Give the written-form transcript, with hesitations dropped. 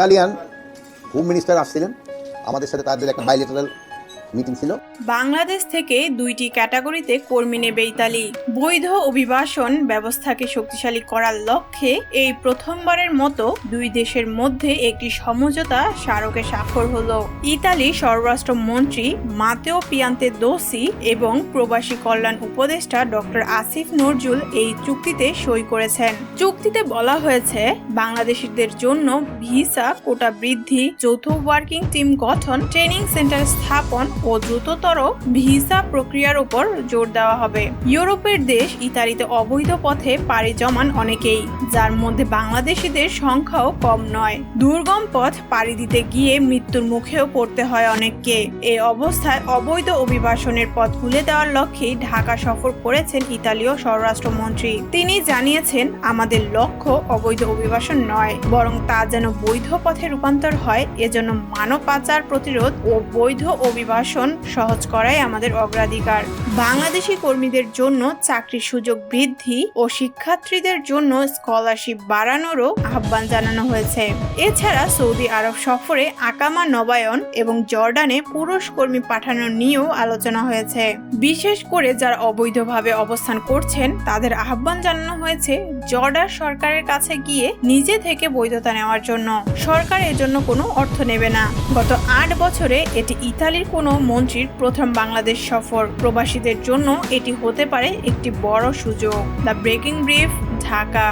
Italian home minister আসছিলেন আমাদের সাথে, তাদের একটা বাইলেটারাল মিটিং ছিল। বাংলাদেশ থেকে দুইটি ক্যাটাগরিতে কর্মী নেবে ইতালি। বৈধ অভিবাসন ব্যবস্থাকে শক্তিশালী করার লক্ষ্যে এই প্রথমবারের মতো দুই দেশের মধ্যে একটি সমঝোতা স্মারকে স্বাক্ষর হলো। ইতালি স্বরাষ্ট্র মন্ত্রী মাতেও পিয়ান্তে দোসি এবং প্রবাসী কল্যাণ উপদেষ্টা ডক্টর আসিফ নজরুল এই চুক্তিতে সই করেছেন। চুক্তিতে বলা হয়েছে, বাংলাদেশিদের জন্য ভিসা কোটা বৃদ্ধি, যৌথ ওয়ার্কিং টিম গঠন, ট্রেনিং সেন্টার স্থাপন ও দ্রুততর ভিসা প্রক্রিয়ার উপর জোর দেওয়া হবে। ইউরোপের দেশ ইতালিতে অবৈধ পথে পাড়ি জমান অনেকেই, যার মধ্যে বাংলাদেশিদের সংখ্যাও কম নয়। দুর্গম পথ পাড়ি দিতে গিয়ে মৃত্যুর মুখেও পড়তে হয় অনেককে। এই অবস্থায় অবৈধ অভিবাসনের পথ খুলে দেওয়ার লক্ষ্যেই ঢাকা সফর করেছেন ইতালীয় স্বরাষ্ট্রমন্ত্রী। তিনি জানিয়েছেন, আমাদের লক্ষ্য অবৈধ অভিবাসন নয়, বরং তা যেন বৈধ পথে রূপান্তর হয়। এজন্য মানব পাচার প্রতিরোধ ও বৈধ অভিবাসন সহজ করাই আমাদের অগ্রাধিকার। বাংলাদেশি কর্মীদের জন্য চাকরির সুযোগ বৃদ্ধি ও শিক্ষার্থীদের জন্য স্কলারশিপ বাড়ানোরও আহ্বান জানানো হয়েছে। এছাড়া সৌদি আরব সফরে আকামা নবায়ন এবং জর্ডানে পুরুষ কর্মী পাঠানো নিয়েও আলোচনা হয়েছে। বিশেষ করে যারা অবৈধভাবে অবস্থান করছেন তাদের আহ্বান জানানো হয়েছে জর্ডান সরকারের কাছে গিয়ে নিজে থেকে বৈধতা নেওয়ার জন্য। সরকার এর জন্য কোনো অর্থ নেবে না। গত 8 বছরে এটি ইতালির কোনো মন্ত্রীর প্রথম বাংলাদেশ সফর। প্রবাসীদের জন্য এটি হতে পারে একটি বড় সুযোগ। The breaking brief, Dhaka.